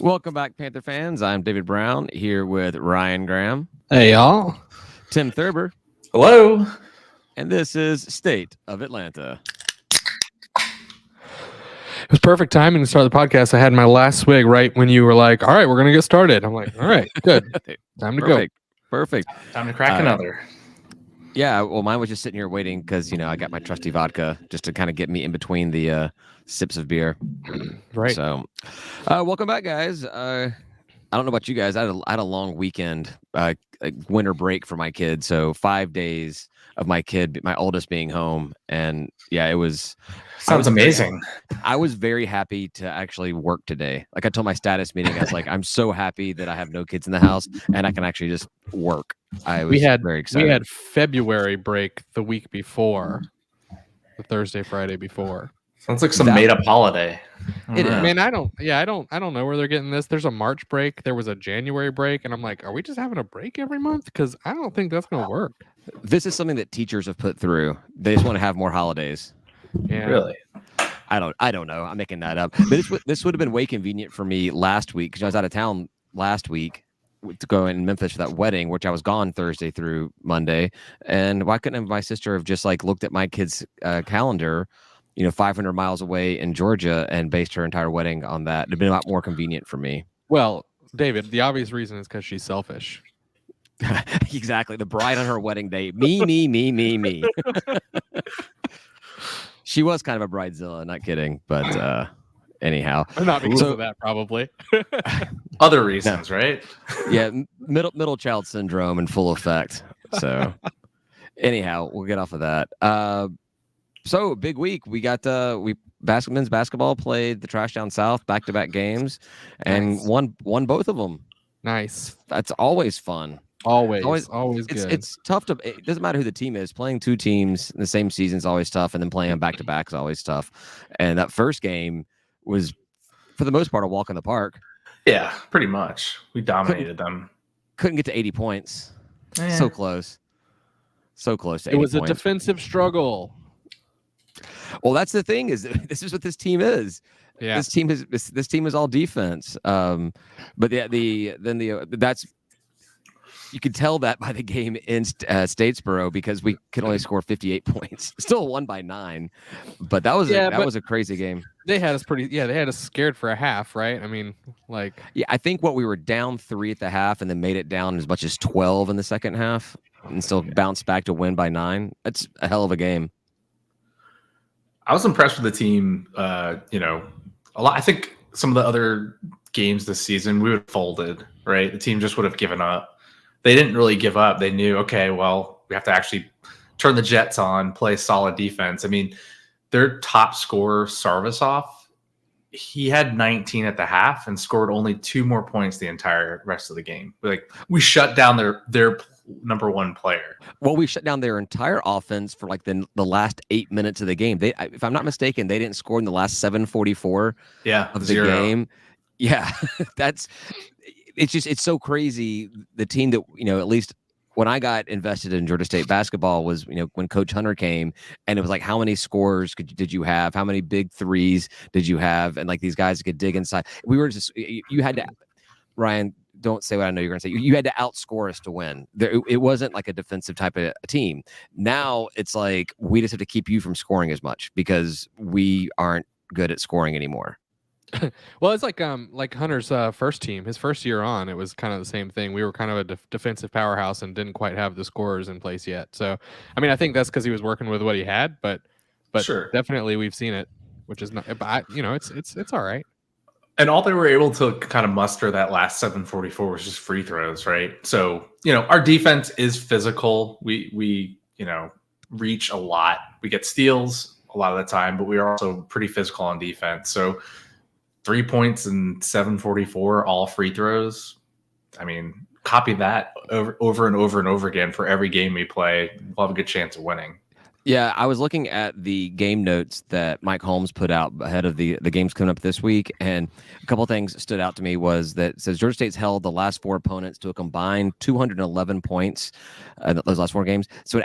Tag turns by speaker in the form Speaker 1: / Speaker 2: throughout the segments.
Speaker 1: Welcome back, Panther fans. I'm David Brown here with Ryan Graham,
Speaker 2: Hey, y'all.
Speaker 1: Tim Thurber,
Speaker 3: Hello.
Speaker 1: and this is State of Atlanta.
Speaker 2: It was perfect timing to start the podcast. I had my last swig right when you were like, all right, we're going to get started. I'm like, all right, good. Time to go.
Speaker 1: Perfect.
Speaker 3: Time to crack another.
Speaker 1: Yeah, well, mine was just sitting here waiting because, I got my trusty vodka just to kind of get me in between the sips of beer.
Speaker 2: Right.
Speaker 1: So, welcome back, guys. I don't know about you guys. I had a long weekend, winter break for my kid. So 5 days of my oldest being home. And yeah, it was...
Speaker 3: Sounds amazing.
Speaker 1: I was very happy to actually work today. Like I told my status meeting, I was like, I'm so happy that I have no kids in the house and I can actually just work. I was very excited.
Speaker 2: We had February break the week before, the Thursday, Friday before.
Speaker 3: Sounds like some made-up holiday.
Speaker 1: It is.
Speaker 2: Man, I don't know where they're getting this. There's a March break. There was a January break. And I'm like, are we just having a break every month? Because I don't think that's going to work.
Speaker 1: This is something that teachers have put through. They just want to have more holidays.
Speaker 2: Yeah.
Speaker 3: Really?
Speaker 1: I don't know. I'm making that up. But this would have been way convenient for me last week because I was out of town last week to go in Memphis for that wedding, which I was gone Thursday through Monday. And why couldn't my sister have just looked at my kid's calendar, 500 miles away in Georgia and based her entire wedding on that? It'd been a lot more convenient for me.
Speaker 2: Well, David, the obvious reason is because she's selfish.
Speaker 1: Exactly. The bride on her wedding day. Me. She was kind of a bridezilla, not kidding. But anyhow.
Speaker 2: Not because of that, probably.
Speaker 3: Other reasons, right?
Speaker 1: Yeah, middle child syndrome in full effect. So anyhow, we'll get off of that. So big week. We got men's basketball played the Trash Down South back-to-back games and won both of them.
Speaker 2: Nice.
Speaker 1: That's always fun.
Speaker 2: Always good.
Speaker 1: It's tough it doesn't matter who the team is. Playing two teams in the same season is always tough, and then playing them back-to-back is always tough. And that first game was, for the most part, a walk in the park.
Speaker 3: Yeah, pretty much. We dominated them.
Speaker 1: Couldn't get to 80 points. So close. So close to 80
Speaker 2: points. It was a
Speaker 1: points.
Speaker 2: defensive struggle.
Speaker 1: Well, that's the thing, is this is what this team is.
Speaker 2: Yeah.
Speaker 1: This team is all defense. But that's, you could tell that by the game in Statesboro, because we could only score 58 points. Still won by 9, but that was a crazy game.
Speaker 2: They had us they had us scared for a half, right? I mean,
Speaker 1: I think we were down 3 at the half and then made it down as much as 12 in the second half and still bounced back to win by 9. That's a hell of a game.
Speaker 3: I was impressed with the team. A lot. I think some of the other games this season we would have folded, right? The team just would have given up. They didn't really give up. They knew, okay, well, we have to actually turn the Jets on, play solid defense. I mean, their top scorer, Sarvisov, he had 19 at the half and scored only 2 more points the entire rest of the game. We shut down their number one player.
Speaker 1: Well, we shut down their entire offense for the last 8 minutes of the game. If I'm not mistaken, they didn't score in the last 7:44 of the game. Yeah, it's so crazy. The team that, at least when I got invested in Georgia State basketball was, when Coach Hunter came, and it was how many scores did you have? How many big threes did you have? And these guys could dig inside. We were just, you had to, Ryan, don't say what I know you're going to say. You had to outscore us to win. It wasn't a defensive type of team. Now it's we just have to keep you from scoring as much because we aren't good at scoring anymore.
Speaker 2: Well, it's like Hunter's first team, his first year on, it was kind of the same thing. We were kind of a defensive powerhouse and didn't quite have the scorers in place yet. So, I mean, I think that's because he was working with what he had, but
Speaker 3: sure,
Speaker 2: definitely we've seen it, which is not. But it's all right.
Speaker 3: And all they were able to kind of muster that last 7:44 was just free throws, right? So, our defense is physical. We reach a lot. We get steals a lot of the time, but we are also pretty physical on defense. So 3 points and 7:44, all free throws. I mean, copy that over and over and over again for every game we play. We'll have a good chance of winning.
Speaker 1: Yeah, I was looking at the game notes that Mike Holmes put out ahead of the games coming up this week, and a couple of things stood out to me was that it says Georgia State's held the last 4 opponents to a combined 211 points those last 4 games. So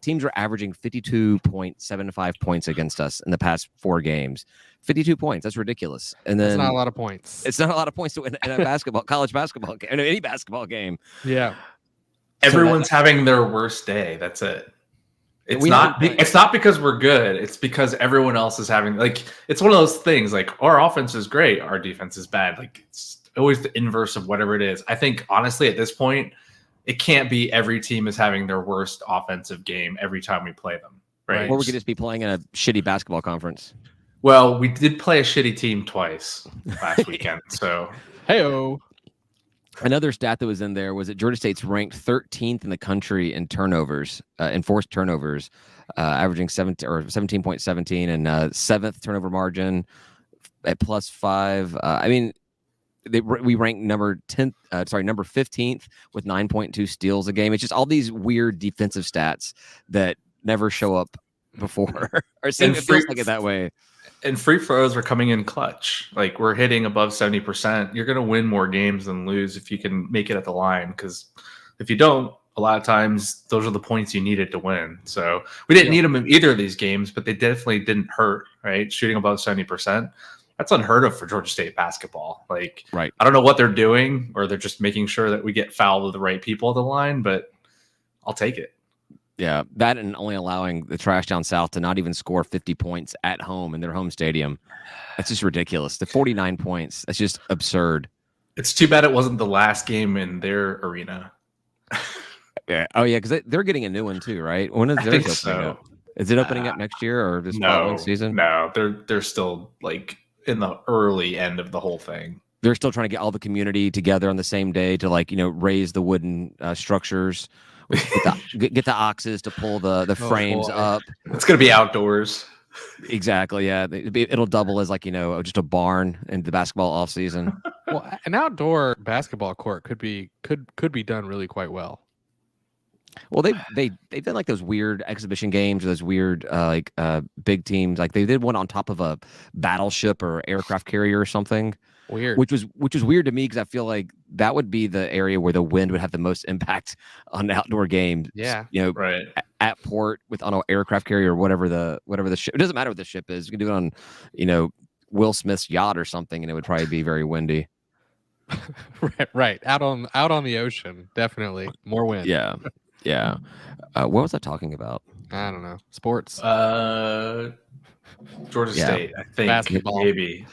Speaker 1: teams are averaging 52.75 points against us in the past 4 games. 52 points. That's ridiculous. And
Speaker 2: That's
Speaker 1: then
Speaker 2: not a lot of points.
Speaker 1: it's not a lot of points to win in a college basketball game, in any basketball game.
Speaker 2: Yeah.
Speaker 3: Everyone's having their worst day. That's it. It's not because we're good. It's because everyone else is having, like, it's one of those things, like, our offense is great, our defense is bad. Like, it's always the inverse of whatever it is. I think, honestly, at this point, it can't be every team is having their worst offensive game every time we play them. Right.
Speaker 1: Or we could just be playing in a shitty basketball conference.
Speaker 3: Well, we did play a shitty team twice last weekend. So,
Speaker 2: Hey-o.
Speaker 1: Another stat that was in there was that Georgia State's ranked 13th in the country in turnovers, enforced turnovers, averaging 17.17 and 7th turnover margin at +5. I mean, we ranked number 15th with 9.2 steals a game. It's just all these weird defensive stats that never show up before. Or it feels like it that way.
Speaker 3: And free throws are coming in clutch. Like, we're hitting above 70%. You're going to win more games than lose if you can make it at the line. Because if you don't, a lot of times those are the points you needed to win. So we didn't need them in either of these games, but they definitely didn't hurt, right? Shooting above 70%. That's unheard of for Georgia State basketball. Like,
Speaker 1: right.
Speaker 3: I don't know what they're doing, or they're just making sure that we get fouled with the right people at the line, but I'll take it.
Speaker 1: Yeah, that and only allowing the Trash Down South to not even score 50 points at home in their home stadium. That's just ridiculous. The 49 points, that's just absurd.
Speaker 3: It's too bad it wasn't the last game in their arena.
Speaker 1: Yeah. Oh, yeah, because they're getting a new one too, right? When is theirs opening up? Is it opening up next year or this following season?
Speaker 3: No, they're still, like, in the early end of the whole thing.
Speaker 1: They're still trying to get all the community together on the same day to, like, raise the wooden structures. Get the oxes to pull the frames up.
Speaker 3: It's gonna be outdoors.
Speaker 1: Exactly. Yeah, it'll double as, like, just a barn in the basketball off season.
Speaker 2: Well, an outdoor basketball court could be done really quite well.
Speaker 1: Well, they've done, like, those weird exhibition games, or those weird big teams. Like, they did one on top of a battleship or aircraft carrier or something.
Speaker 2: Weird.
Speaker 1: Which was weird to me, because I feel like that would be the area where the wind would have the most impact on outdoor games.
Speaker 2: Yeah.
Speaker 3: Right.
Speaker 1: At port on an aircraft carrier or whatever the ship. It doesn't matter what the ship is. You can do it on, Will Smith's yacht or something, and it would probably be very windy.
Speaker 2: Right. Out on the ocean, definitely more wind.
Speaker 1: Yeah. Yeah. What was I talking about?
Speaker 2: I don't know. Sports.
Speaker 3: Georgia State, I think.
Speaker 2: Basketball.
Speaker 3: Maybe.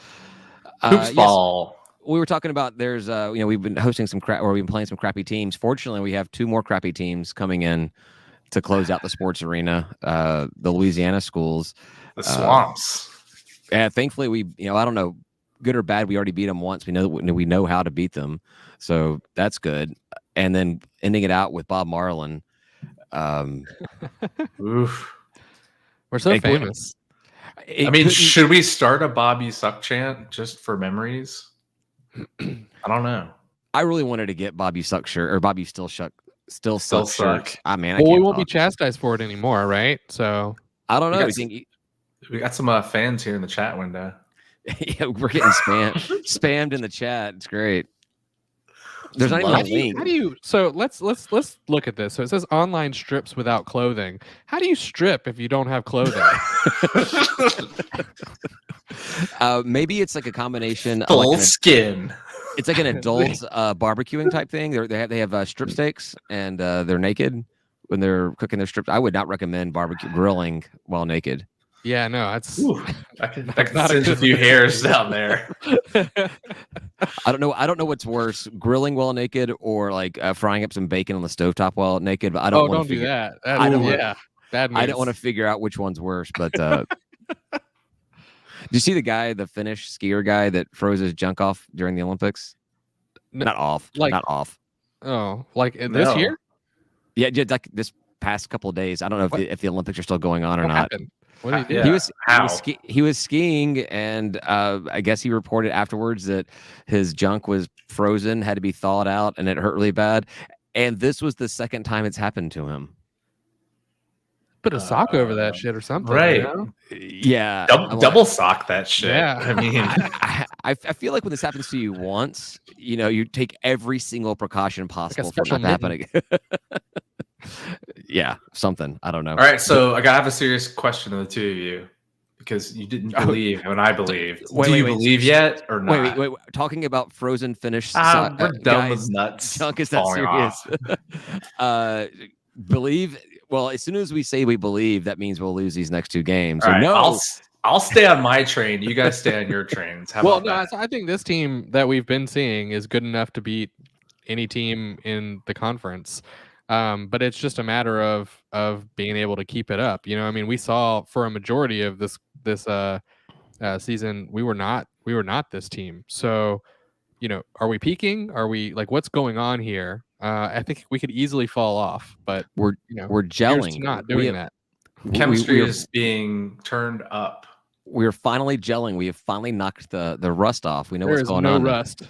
Speaker 3: Hoops ball.
Speaker 1: Yes, we were talking about we've been hosting we've been playing some crappy teams. Fortunately, we have two more crappy teams coming in to close out the sports arena. The Louisiana schools,
Speaker 3: the Swamps.
Speaker 1: Yeah, thankfully we, I don't know, good or bad, we already beat them once. We know how to beat them, so that's good. And then ending it out with Bob Marlin.
Speaker 3: Oof.
Speaker 2: We're so famous.
Speaker 3: Should we start a Bobby Suck chant just for memories? I don't know.
Speaker 1: I really wanted to get Bobby Suck shirt, or Bobby Still Suck shirt. I mean,
Speaker 2: we won't be chastised for it anymore, right? So
Speaker 1: I don't know.
Speaker 3: We got some fans here in the chat window.
Speaker 1: Yeah, we're getting spammed in the chat. It's great. There's not even a link.
Speaker 2: So let's look at this. So it says online strips without clothing. How do you strip if you don't have clothing?
Speaker 1: Maybe it's like a combination.
Speaker 3: Full skin.
Speaker 1: It's like an adult barbecuing type thing. They have strip steaks, and they're naked when they're cooking their strips. I would not recommend grilling while naked.
Speaker 2: Yeah, no, that's.
Speaker 3: I can send a few hairs down there.
Speaker 1: I don't know what's worse, grilling while naked or like frying up some bacon on the stovetop while naked. But I don't.
Speaker 2: Don't do that.
Speaker 1: I don't.
Speaker 2: Bad news.
Speaker 1: I don't want to figure out which one's worse. But did you see the Finnish skier guy that froze his junk off during the Olympics? Not off.
Speaker 2: Oh, like this year?
Speaker 1: Yeah, like this past couple of days. I don't know if the Olympics are still going on or not.
Speaker 2: Happened? What did he do?
Speaker 1: He was skiing, and I guess he reported afterwards that his junk was frozen, had to be thawed out, and it hurt really bad. And this was the second time it's happened to him.
Speaker 2: Put a sock over that shit or something,
Speaker 3: right?
Speaker 1: Yeah,
Speaker 3: double sock that shit.
Speaker 2: Yeah,
Speaker 3: I mean,
Speaker 1: I feel like when this happens to you once, you take every single precaution possible for not happening. Yeah, something. I don't know.
Speaker 3: All right, so I gotta have a serious question to the two of you. because you didn't believe when I believed.
Speaker 1: Wait,
Speaker 3: Do
Speaker 1: wait,
Speaker 3: you
Speaker 1: wait.
Speaker 3: believe yet or not?
Speaker 1: Wait. Talking about frozen finish.
Speaker 3: We're done
Speaker 1: guys,
Speaker 3: with nuts.
Speaker 1: Junk is that
Speaker 3: falling
Speaker 1: serious?
Speaker 3: off.
Speaker 1: Believe. Well, as soon as we say we believe, that means we'll lose these next two games.
Speaker 3: All
Speaker 1: So
Speaker 3: right,
Speaker 1: no.
Speaker 3: I'll stay on my train. You guys stay on your trains. How
Speaker 2: Well,
Speaker 3: about
Speaker 2: no,
Speaker 3: that?
Speaker 2: I think this team that we've been seeing is good enough to beat any team in the conference. But it's just a matter of being able to keep it up. You know, I mean, we saw for a majority of this season, we were not this team. So, you know, are we peaking? Are we like, what's going on here? I think we could easily fall off, but
Speaker 1: we're gelling.
Speaker 2: Not doing that.
Speaker 3: Chemistry is being turned up.
Speaker 1: We're finally gelling. We have finally knocked the rust off. We know what's going
Speaker 2: on.
Speaker 1: on.
Speaker 2: No rust.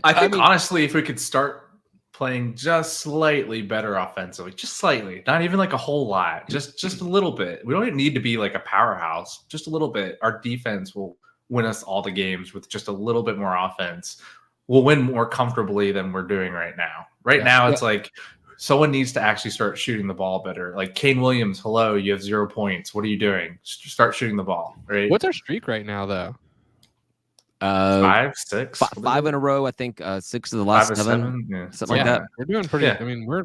Speaker 3: I think honestly, if we could start playing just slightly better offensively, just slightly, not even like a whole lot, just a little bit. We don't need to be like a powerhouse, just a little bit. Our defense will win us all the games with just a little bit more offense. We'll win more comfortably than we're doing right now. Right now, it's like someone needs to actually start shooting the ball better. Like Kane Williams, hello, you have 0 points. What are you doing? Start shooting the ball, right?
Speaker 2: What's our streak right now, though?
Speaker 3: 5, 6,
Speaker 1: 5 in a row. I think 6 of the last 7.
Speaker 3: Yeah.
Speaker 1: Something like that.
Speaker 2: We're doing pretty.
Speaker 3: Yeah.
Speaker 2: I mean, we're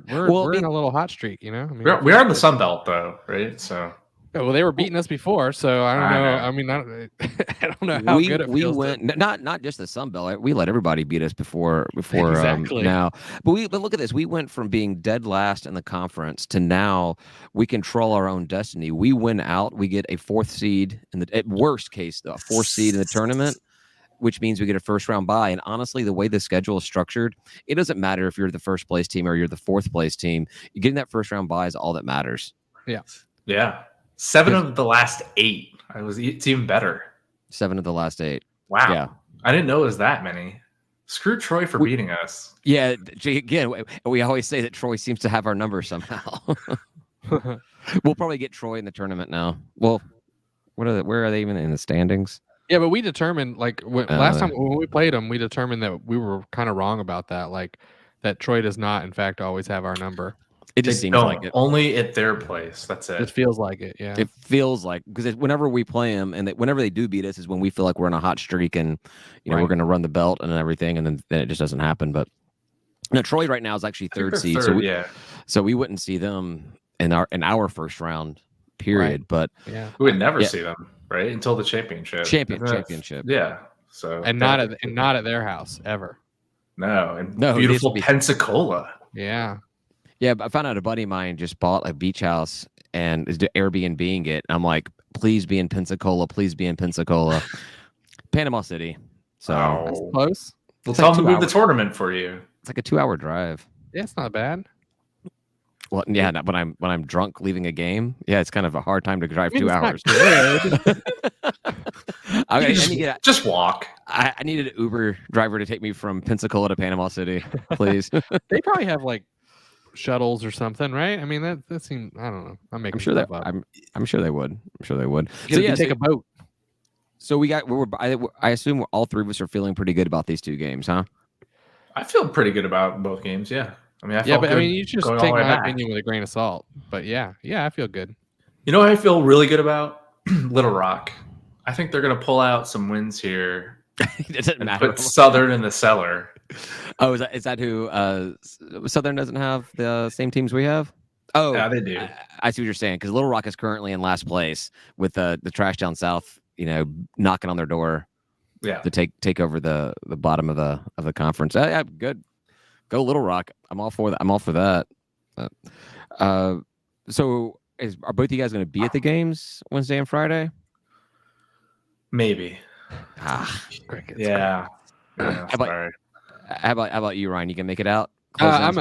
Speaker 2: in a little hot streak, you know. I mean,
Speaker 3: we are in the Sun Belt though, right? So.
Speaker 2: Well, they were beating us before, so I don't know. I mean, I don't know how good it feels.
Speaker 1: We went not just the Sun Belt. We let everybody beat us before
Speaker 2: exactly.
Speaker 1: Now. But look at this. We went from being dead last in the conference to now we control our own destiny. We win out. We get a 4th seed at worst case, a 4th seed in the tournament, which means we get a first round bye. And honestly, the way the schedule is structured, it doesn't matter if you're the first place team or you're the 4th place team. Getting that first round bye is all that matters.
Speaker 2: Yeah.
Speaker 3: Yeah. 7 of the last 8. It's even better.
Speaker 1: 7 of the last 8.
Speaker 3: Wow.
Speaker 1: Yeah.
Speaker 3: I didn't know it was that many. Screw Troy for beating us.
Speaker 1: Yeah. Again, we always say that Troy seems to have our number somehow. We'll probably get Troy in the tournament now. Well, where are they even in the standings?
Speaker 2: Yeah, but we determined last time when we played them, we determined that we were kind of wrong about that. Like that Troy does not, in fact, always have our number.
Speaker 1: It just seems like it.
Speaker 3: Only at their place. That's it.
Speaker 2: It feels like it. Yeah.
Speaker 1: It feels like because whenever we play them and whenever they do beat us is when we feel like we're in a hot streak and we're going to run the belt and everything, and then it just doesn't happen. But Troy right now is actually 3rd seed, so we wouldn't see them in our first round period.
Speaker 2: Right.
Speaker 1: But
Speaker 3: we would never see them until the championship.
Speaker 1: Championship.
Speaker 3: Yeah. So
Speaker 2: and not at their house ever.
Speaker 3: No, beautiful Pensacola.
Speaker 2: Yeah.
Speaker 1: Yeah, but I found out a buddy of mine just bought a beach house and is Airbnb-ing it. I'm like, please be in Pensacola. Please be in Pensacola. Panama City. So
Speaker 2: that's close.
Speaker 3: We'll tell them to move the tournament for you.
Speaker 1: It's like a 2-hour drive.
Speaker 2: Yeah, it's not bad.
Speaker 1: Well, yeah, when I'm drunk leaving a game, yeah, it's kind of a hard time to drive 2 hours.
Speaker 3: Just walk.
Speaker 1: I needed an Uber driver to take me from Pensacola to Panama City, please.
Speaker 2: They probably have shuttles or something, right? I mean, that seems, I don't know. I'm sure that
Speaker 1: I'm sure they would.
Speaker 2: So yeah, take a boat.
Speaker 1: So I assume all 3 of us are feeling pretty good about these 2 games, huh?
Speaker 3: I feel pretty good about both games. Yeah. I mean,
Speaker 2: you just take my opinion with a grain of salt. But yeah, I feel good. You
Speaker 3: know what I feel really good about? Little Rock. I think they're going to pull out some wins here.
Speaker 1: It doesn't matter.
Speaker 3: Put Southern in the cellar.
Speaker 1: Oh, is that who Southern doesn't have the same teams we have? Oh,
Speaker 3: yeah, they do.
Speaker 1: I see what you're saying because Little Rock is currently in last place with the Trash Down South, knocking on their door.
Speaker 3: Yeah,
Speaker 1: to take over the bottom of the conference. Yeah, good. Go Little Rock. I'm all for that. So are both of you guys going to be at the games Wednesday and Friday?
Speaker 3: Maybe.
Speaker 2: Crickets.
Speaker 3: Yeah.
Speaker 1: How about you, Ryan? You can make it out?
Speaker 2: I'm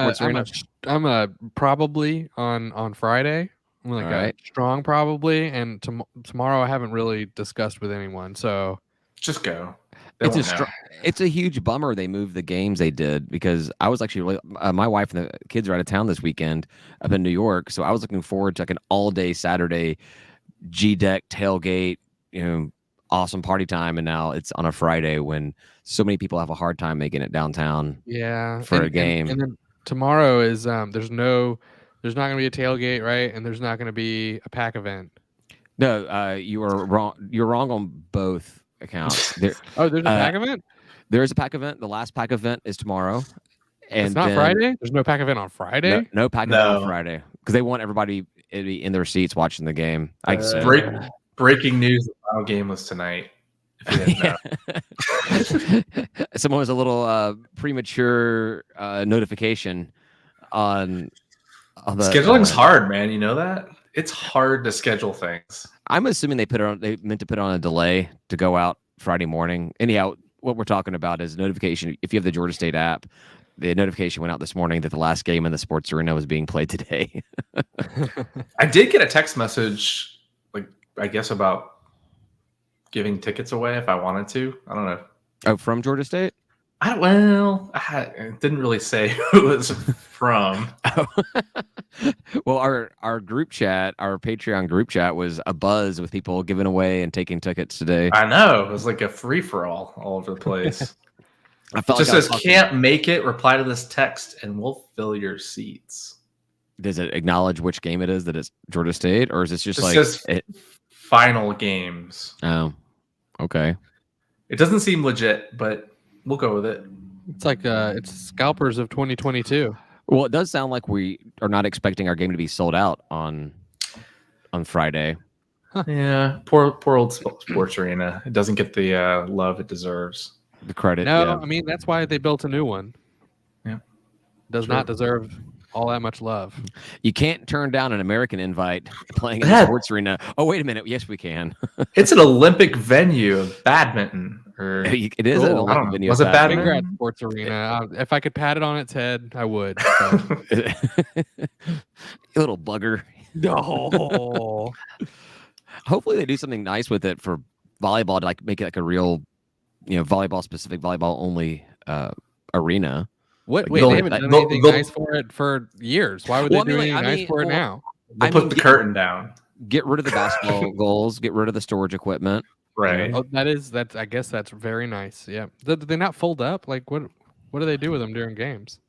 Speaker 2: probably on Friday. I'm a strong probably, and tomorrow I haven't really discussed with anyone. So
Speaker 3: just go.
Speaker 1: It's a huge bummer they moved the games they did because I was actually my wife and the kids are out of town this weekend up in New York, so I was looking forward to an all-day Saturday G-Deck tailgate, awesome party time, and now it's on a Friday when so many people have a hard time making it downtown.
Speaker 2: Yeah,
Speaker 1: for a game.
Speaker 2: And then tomorrow is there's not going to be a tailgate, right? And there's not going to be a pack event.
Speaker 1: No, you were wrong. You're wrong on both accounts.
Speaker 2: There's a pack event.
Speaker 1: There is a pack event. The last pack event is tomorrow, and
Speaker 2: It's not
Speaker 1: then
Speaker 2: Friday. There's no pack event on Friday.
Speaker 1: no pack event on
Speaker 3: No.
Speaker 1: Friday because they want everybody to be in their seats watching the game. I guess.
Speaker 3: Breaking news: the final game was tonight. If you didn't know.
Speaker 1: Someone was a little premature notification on the
Speaker 3: Scheduling's hard, man. You know that it's hard to schedule things.
Speaker 1: I'm assuming they meant to put it on a delay to go out Friday morning. Anyhow, what we're talking about is notification. If you have the Georgia State app, the notification went out this morning that the last game in the sports arena was being played today.
Speaker 3: I did get a text message, like I guess about giving tickets away if I wanted to. I don't know.
Speaker 1: Oh, from Georgia State?
Speaker 3: It didn't really say who it was from.
Speaker 1: Oh. Well, our group chat, our Patreon group chat was abuzz with people giving away and taking tickets today.
Speaker 3: I know. It was like a free-for-all all over the place.
Speaker 1: I felt
Speaker 3: just
Speaker 1: like
Speaker 3: says, can't make it, reply to this text, and we'll fill your seats.
Speaker 1: Does it acknowledge which game it is that it's Georgia State? Or is this just
Speaker 3: It
Speaker 1: like
Speaker 3: says final games.
Speaker 1: Oh, okay.
Speaker 3: It doesn't seem legit, but we'll go with it.
Speaker 2: It's like it's scalpers of 2022.
Speaker 1: Well, it does sound like we are not expecting our game to be sold out on Friday.
Speaker 3: Huh. Yeah, poor old sports arena. It doesn't get the love it deserves.
Speaker 1: The credit.
Speaker 2: No,
Speaker 1: yeah.
Speaker 2: I mean that's why they built a new one.
Speaker 3: Yeah,
Speaker 2: does not deserve all that much love.
Speaker 1: You can't turn down an American invite playing in the sports arena. Oh, wait a minute. Yes, we can.
Speaker 3: It's an Olympic venue of badminton. Or
Speaker 1: it is an Olympic venue.
Speaker 3: Was it badminton?
Speaker 2: Congrats, sports arena. If I could pat it on its head, I would.
Speaker 1: You little bugger.
Speaker 2: No.
Speaker 1: Hopefully they do something nice with it for volleyball to like make it like a real, volleyball specific, volleyball only arena.
Speaker 2: What?
Speaker 1: Like,
Speaker 2: Wait, they haven't done anything nice for it for years. Why would they do anything nice for it now?
Speaker 3: They'll put the curtain down.
Speaker 1: Get rid of the basketball goals. Get rid of the storage equipment.
Speaker 3: Right.
Speaker 2: Oh, that's. I guess that's very nice. Yeah. Do they not fold up? Like what do they do with them during games?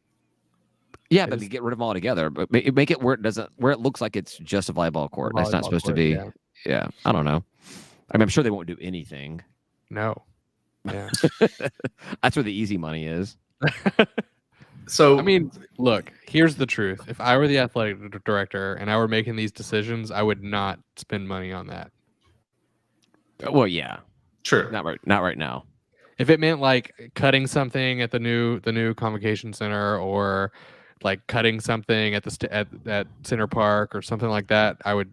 Speaker 1: Yeah, but they get rid of them all together. But make it where it looks like it's just a volleyball court. That's not supposed to be. Yeah, I don't know. I mean, I'm sure they won't do anything.
Speaker 2: No. Yeah.
Speaker 1: That's where the easy money is.
Speaker 3: So
Speaker 2: I mean, look, here's the truth. If I were the athletic director and I were making these decisions, I would not spend money on that.
Speaker 1: Well, yeah.
Speaker 3: True.
Speaker 1: Not right now.
Speaker 2: If it meant like cutting something at the new convocation center or like cutting something at at Center Park or something like that, I would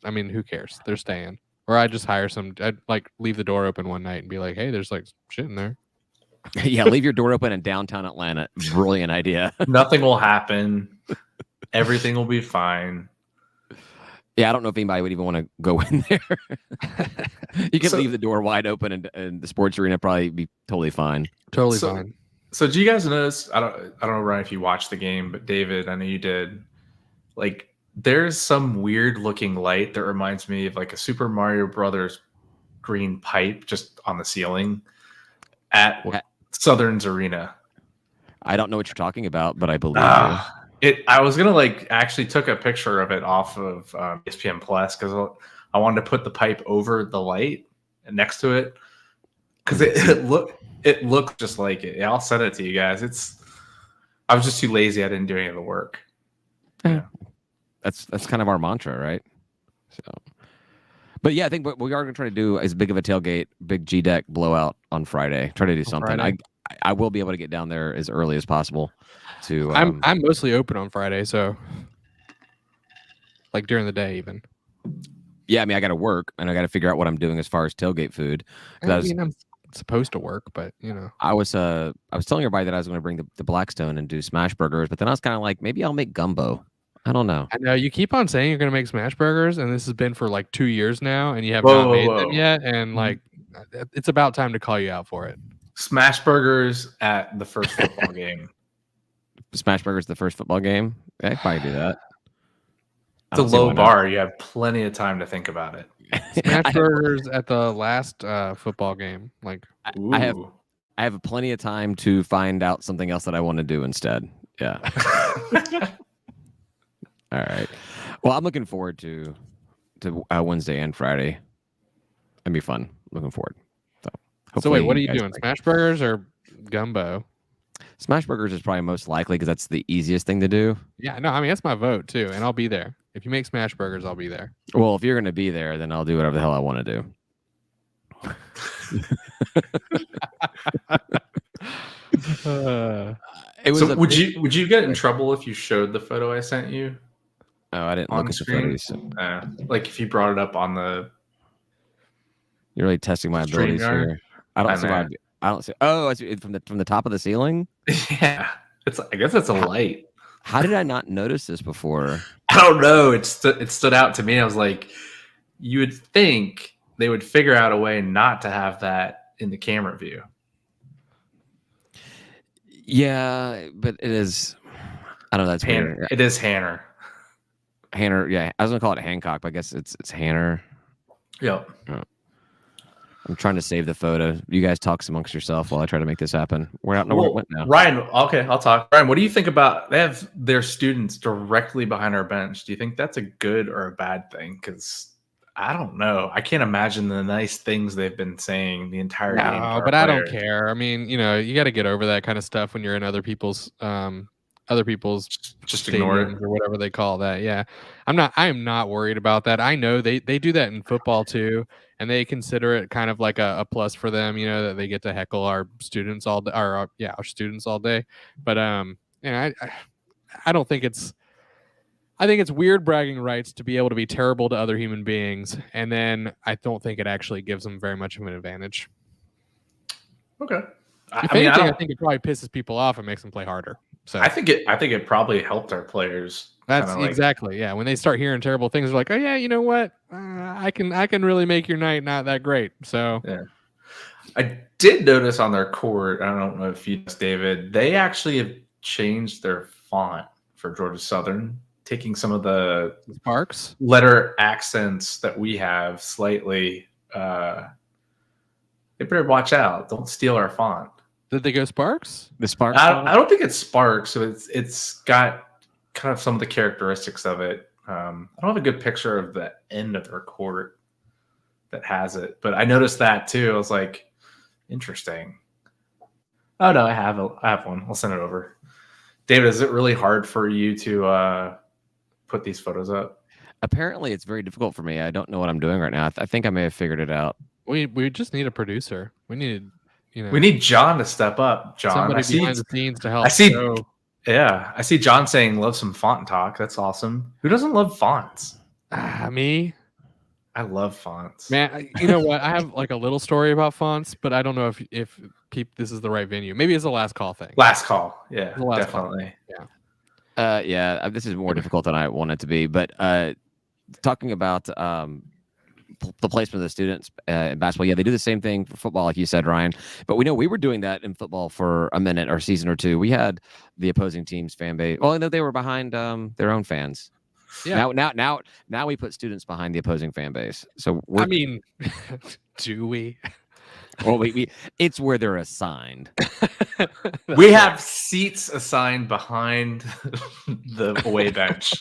Speaker 2: I mean, who cares? They're staying. Or I'd just hire I'd like leave the door open one night and be like, "Hey, there's like shit in there."
Speaker 1: Yeah, leave your door open in downtown Atlanta. Brilliant idea.
Speaker 3: Nothing will happen. Everything will be fine.
Speaker 1: Yeah, I don't know if anybody would even want to go in there. You could leave the door wide open and the sports arena probably be totally fine.
Speaker 2: Totally fine.
Speaker 3: So do you guys notice? I don't know, Ryan, if you watched the game, but David, I know you did. Like, there's some weird looking light that reminds me of like a Super Mario Brothers green pipe just on the ceiling at Southern's Arena.
Speaker 1: I don't know what you're talking about, but I believe you.
Speaker 3: I was gonna actually took a picture of it off of ESPN Plus because I wanted to put the pipe over the light next to it because it looked just like it. Yeah, I'll send it to you guys. I was just too lazy. I didn't do any of the work. Yeah.
Speaker 1: That's kind of our mantra, right? So, but yeah, I think what we are going to try to do is big of a tailgate, big G deck blowout on Friday. Try to do something. I will be able to get down there as early as possible. I'm
Speaker 2: mostly open on Friday, so like during the day even.
Speaker 1: Yeah, I mean I got to work and I got to figure out what I'm doing as far as tailgate food.
Speaker 2: I'm supposed to work, but
Speaker 1: I was telling everybody that I was going to bring the Blackstone and do smash burgers, but then I was kind of like, maybe I'll make gumbo. I don't know.
Speaker 2: I know you keep on saying you're going to make smash burgers, and this has been for like 2 years now, and you have not made them yet. And like, it's about time to call you out for it.
Speaker 3: Smash burgers at the first football game.
Speaker 1: Smash burgers the first football game. I could probably do that.
Speaker 3: It's a low bar. You have plenty of time to think about it.
Speaker 2: Smash burgers at the last football game. Like,
Speaker 1: I have plenty of time to find out something else that I want to do instead. Yeah. All right. Well, I'm looking forward to to Wednesday and Friday. It'd be fun. Looking forward.
Speaker 2: So wait, what are
Speaker 1: you
Speaker 2: you
Speaker 1: guys
Speaker 2: doing?
Speaker 1: like
Speaker 2: Smash burgers or gumbo?
Speaker 1: Smash burgers is probably most likely because that's the easiest thing to do.
Speaker 2: Yeah, no, I mean that's my vote too, and I'll be there. If you make smash burgers, I'll be there.
Speaker 1: Well, if you're going to be there, then I'll do whatever the hell I want to do. It was.
Speaker 3: So would you get in trouble if you showed the photo I sent you
Speaker 1: Oh, I didn't
Speaker 3: on
Speaker 1: look at the
Speaker 3: screen?
Speaker 1: photos.
Speaker 3: Like if you brought it up on the.
Speaker 1: You're really testing my abilities
Speaker 3: StreamYard?
Speaker 1: here. I don't survive. I don't see. Oh, it's from the top of the ceiling.
Speaker 3: Yeah, I guess it's a light.
Speaker 1: How did I not notice this before?
Speaker 3: I don't know. It stood out to me. I was like, you would think they would figure out a way not to have that in the camera view.
Speaker 1: Yeah, but it is. I don't know. That's weird.
Speaker 3: It is Hanner.
Speaker 1: Hanner. Yeah, I was gonna call it Hancock, but I guess it's Hanner.
Speaker 3: Yep.
Speaker 1: Oh. I'm trying to save the photo. You guys talk amongst yourself while I try to make this happen. We're out. Where it went now.
Speaker 3: Ryan, okay, I'll talk. Ryan, what do you think about? They have their students directly behind our bench. Do you think that's a good or a bad thing? Because I don't know. I can't imagine the nice things they've been saying the entire game.
Speaker 2: No, but I don't care. I mean, you know, you got to get over that kind of stuff when you're in other people's
Speaker 3: just ignore it
Speaker 2: or whatever they call that. Yeah, I am not worried about that. I know they do that in football too, and they consider it kind of like a plus for them. You know, that they get to heckle our students all day, our students all day. But you know, I don't think it's. I think it's weird bragging rights to be able to be terrible to other human beings, and then I don't think it actually gives them very much of an advantage.
Speaker 3: Okay.
Speaker 2: If anything, I think it probably pisses people off and makes them play harder. So
Speaker 3: I think it probably helped our players.
Speaker 2: That's exactly, yeah. When they start hearing terrible things, they're like, "Oh yeah, you know what? I can really make your night not that great." So
Speaker 3: yeah, I did notice on their court. I don't know if you noticed, David. They actually have changed their font for Georgia Southern, taking some of the
Speaker 2: Sparks
Speaker 3: letter accents that we have slightly. They better watch out. Don't steal our font.
Speaker 2: Did they go Sparks?
Speaker 1: The Sparks?
Speaker 3: I don't think it's Sparks. So it's got kind of some of the characteristics of it. I don't have a good picture of the end of their court that has it, but I noticed that too. I was like, interesting. Oh no, I have one. I'll send it over. David, is it really hard for you to put these photos up?
Speaker 1: Apparently, it's very difficult for me. I don't know what I'm doing right now. I think I may have figured it out.
Speaker 2: We just need a producer. We need,
Speaker 3: we need John to step up. John,
Speaker 2: somebody behind the scenes to help.
Speaker 3: I see John saying love some font talk. That's awesome. Who doesn't love fonts?
Speaker 2: Me.
Speaker 3: I love fonts.
Speaker 2: Man, you know what? I have like a little story about fonts, but I don't know if this is the right venue. Maybe it's the last call thing.
Speaker 3: Last call. Yeah,
Speaker 2: definitely.
Speaker 3: Call.
Speaker 2: Yeah.
Speaker 1: Yeah. This is more difficult than I want it to be, but talking about the placement of the students in basketball. Yeah, they do the same thing for football, like you said, Ryan. But we know we were doing that in football for a minute or season or two. We had the opposing team's fan base. Well, I know they were behind their own fans. Yeah. Now we put students behind the opposing fan base. So
Speaker 2: do we?
Speaker 1: Well, it's where they're assigned.
Speaker 3: We have seats assigned behind the away bench.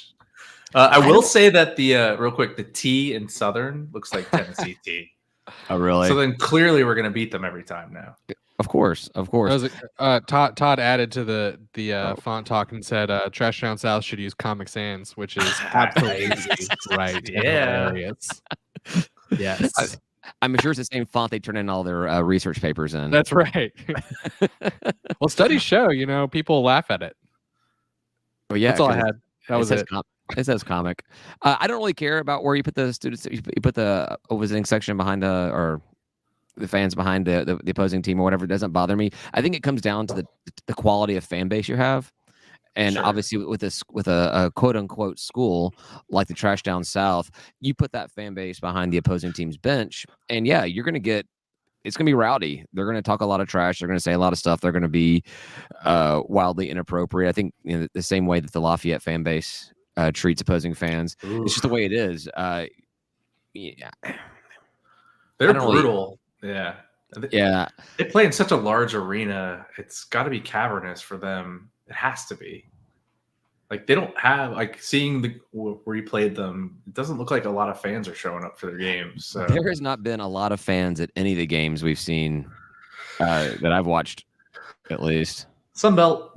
Speaker 3: I will say that the real quick, the T in Southern looks like Tennessee T.
Speaker 1: Oh, really?
Speaker 3: So then clearly we're going to beat them every time now.
Speaker 1: Of course.
Speaker 2: Todd added to the font talk and said Trash Down South should use Comic Sans, which is absolutely right.
Speaker 3: Yeah.
Speaker 2: Hilarious. Yes.
Speaker 1: I'm sure it's the same font they turn in all their research papers in.
Speaker 2: That's right. Well, studies show, people laugh at it.
Speaker 1: Well, yeah,
Speaker 2: that's all I had. That was it.
Speaker 1: It says comic. I don't really care about where you put the students. You put the visiting section behind or the fans behind the opposing team or whatever. It doesn't bother me. I think it comes down to the quality of fan base you have, and obviously with a quote unquote school like the Trash Down South, you put that fan base behind the opposing team's bench, and yeah, you're gonna get. It's going to be rowdy. They're going to talk a lot of trash. They're going to say a lot of stuff. They're going to be wildly inappropriate. I think the same way that the Lafayette fan base treats opposing fans. Ooh. It's just the way it is. Yeah.
Speaker 3: They're brutal.
Speaker 1: Yeah.
Speaker 3: They play in such a large arena. It's got to be cavernous for them. It has to be. Like they don't have like seeing the where he played them. It doesn't look like a lot of fans are showing up for their games. So
Speaker 1: There has not been a lot of fans at any of the games we've seen that I've watched, at least.
Speaker 3: Sunbelt.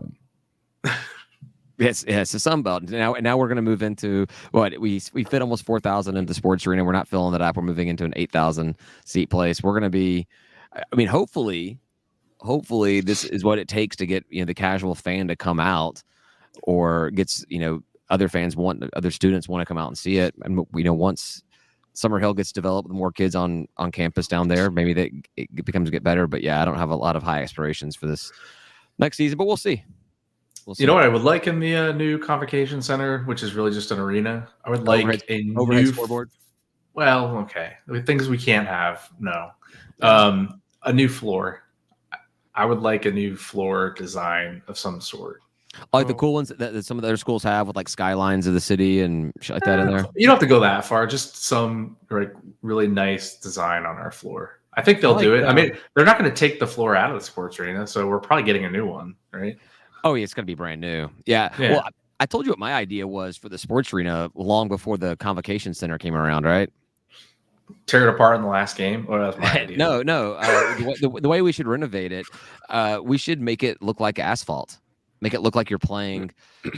Speaker 1: Yes, it's the Sun Belt. Now we're going to move into what we fit almost 4,000 into the sports arena. We're not filling it up. We're moving into an 8,000 seat place. We're going to be, I mean, hopefully this is what it takes to get the casual fan to come out, or gets other students want to come out and see it. And once Summerhill gets developed, more kids on campus down there, maybe it becomes get better. But yeah, I don't have a lot of high aspirations for this next season, but we'll see.
Speaker 3: You know what I would like in the new Convocation Center, which is really just an arena? I would like
Speaker 1: overhead
Speaker 3: new
Speaker 1: scoreboard.
Speaker 3: Well, okay, things we can't have. No, a new floor. I would like a new floor design of some sort.
Speaker 1: Like the cool ones that some of the other schools have, with like skylines of the city and shit like that in there.
Speaker 3: You don't have to go that far. Just some like really nice design on our floor. I think they'll do it. I mean, they're not going to take the floor out of the sports arena, so we're probably getting a new one, right?
Speaker 1: Oh, yeah, it's going to be brand new. Yeah. Well, I told you what my idea was for the sports arena long before the Convocation Center came around, right?
Speaker 3: Tear it apart in the last game? Or that's my idea?
Speaker 1: No. The way we should renovate it, we should make it look like asphalt. Make it look like you're playing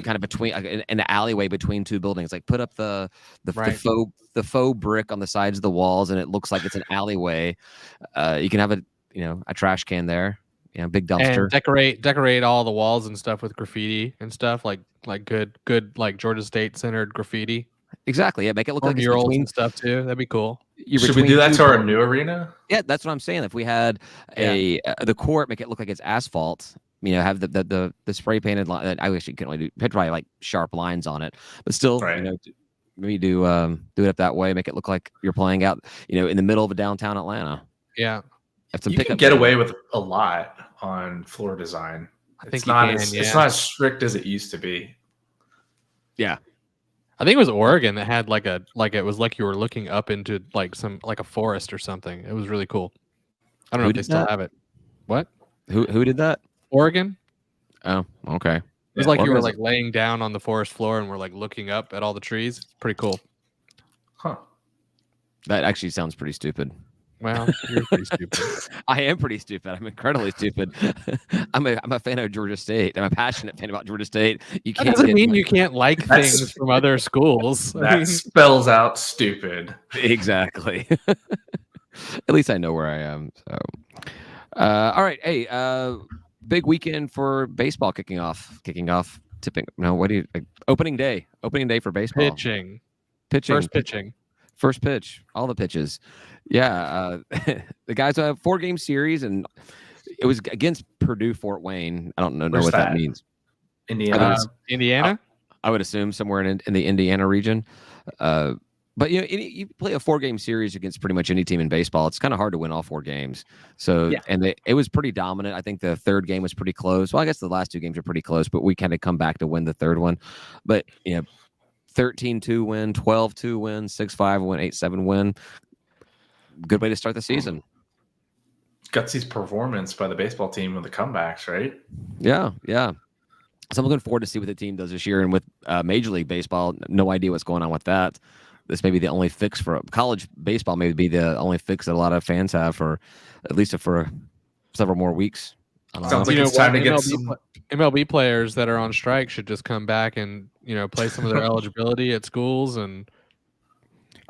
Speaker 1: kind of between an alleyway between two buildings. Like put up the faux brick on the sides of the walls, and it looks like it's an alleyway. You can have a trash can there. Big dumpster.
Speaker 2: And decorate all the walls and stuff with graffiti and stuff like good like Georgia State centered graffiti.
Speaker 1: Exactly. Yeah, make it look like
Speaker 2: murals and stuff too. That'd be cool.
Speaker 3: Should we do that to our new arena?
Speaker 1: Yeah, that's what I'm saying. If we had the court, make it look like it's asphalt. Have the spray painted line. I wish you could only do probably like sharp lines on it, but still, maybe do it up that way. Make it look like you're playing out, in the middle of a downtown Atlanta.
Speaker 2: Yeah.
Speaker 3: You can get away with a lot on floor design. It's not as strict as it used to be.
Speaker 1: Yeah.
Speaker 2: I think it was Oregon that had it was like you were looking up into like a forest or something. It was really cool. I don't know if they still have it. What?
Speaker 1: Who did that?
Speaker 2: Oregon.
Speaker 1: Oh, okay. It
Speaker 2: was like you were like laying down on the forest floor and we're like looking up at all the trees. It's pretty cool.
Speaker 3: Huh.
Speaker 1: That actually sounds pretty stupid.
Speaker 2: Well, you're pretty stupid.
Speaker 1: I am pretty stupid. I'm incredibly stupid. I'm a fan of Georgia State. I'm a passionate fan about Georgia State.
Speaker 2: That doesn't mean you can't like things from other schools.
Speaker 3: That spells out stupid.
Speaker 1: Exactly. At least I know where I am. So, all right. Hey, big weekend for baseball kicking off. Tipping. No, what do you? Opening day for baseball.
Speaker 2: Pitching.
Speaker 1: First pitch. All the pitches. Yeah, the guys have a 4-game series, and it was against Purdue Fort Wayne. I don't know what that means.
Speaker 2: Indiana.
Speaker 1: I would assume somewhere in the Indiana region. But you play a 4-game series against pretty much any team in baseball. It's kind of hard to win all 4 games. So it was pretty dominant. I think the 3rd game was pretty close. Well, I guess the last 2 games are pretty close, but we kind of come back to win the 3rd one. But 13-2 win, 12-2 win, 6-5 win, 8-7 win. Good way to start the season.
Speaker 3: Gutsy's performance by the baseball team with the comebacks, right?
Speaker 1: Yeah. So I'm looking forward to see what the team does this year. And with Major League Baseball, no idea what's going on with that. This may be the only fix for college baseball. May be the only fix that a lot of fans have for at least for several more weeks.
Speaker 3: Sounds like it's time to get some
Speaker 2: MLB players that are on strike should just come back and play some of their eligibility at schools. And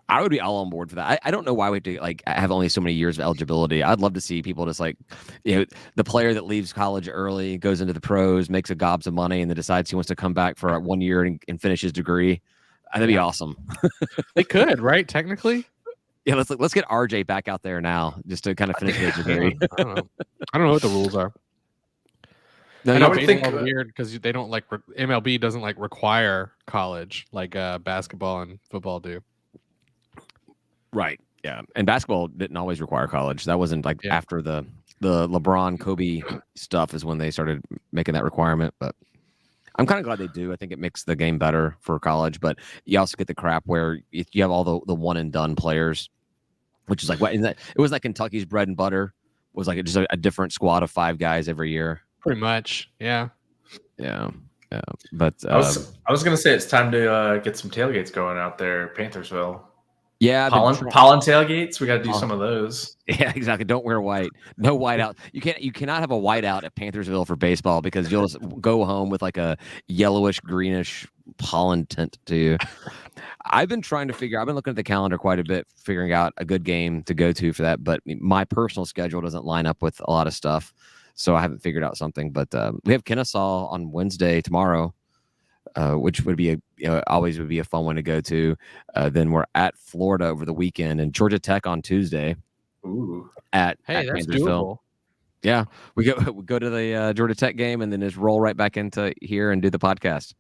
Speaker 1: I would be all on board for that. I don't know why we have to have only so many years of eligibility. I'd love to see people just the player that leaves college early, goes into the pros, makes a gobs of money, and then decides he wants to come back for 1 year and finish his degree. That'd be awesome.
Speaker 2: They could, right? Technically.
Speaker 1: Yeah, let's get RJ back out there now just to kind of finish his degree.
Speaker 2: I don't know what the rules are.
Speaker 1: No,
Speaker 2: I would think weird because they don't MLB doesn't require college like basketball and football do.
Speaker 1: Right. Yeah. And basketball didn't always require college. That wasn't after the LeBron Kobe stuff is when they started making that requirement. But I'm kind of glad they do. I think it makes the game better for college. But you also get the crap where you have all the one and done players, which is it was like Kentucky's bread and butter was just a different squad of 5 guys every year.
Speaker 2: Pretty much. Yeah.
Speaker 1: Yeah. But
Speaker 3: I was gonna say it's time to get some tailgates going out there, Panthersville.
Speaker 1: yeah, I've been
Speaker 3: Pollen tailgates. We got to do some of those.
Speaker 1: Yeah, exactly. Don't wear white. No whiteout. You cannot have a whiteout at Panthersville for baseball because you'll just go home with like a yellowish, greenish pollen tint to you. I've been looking at the calendar quite a bit, figuring out a good game to go to for that. But my personal schedule doesn't line up with a lot of stuff, so I haven't figured out something. But we have Kennesaw on Wednesday tomorrow, which would be always would be a fun one to go to. Then we're at Florida over the weekend and Georgia Tech on Tuesday.
Speaker 3: Ooh.
Speaker 1: At
Speaker 2: that's
Speaker 1: Panthersville.
Speaker 2: doable.
Speaker 1: Yeah, we go to the Georgia Tech game and then just roll right back into here and do the podcast.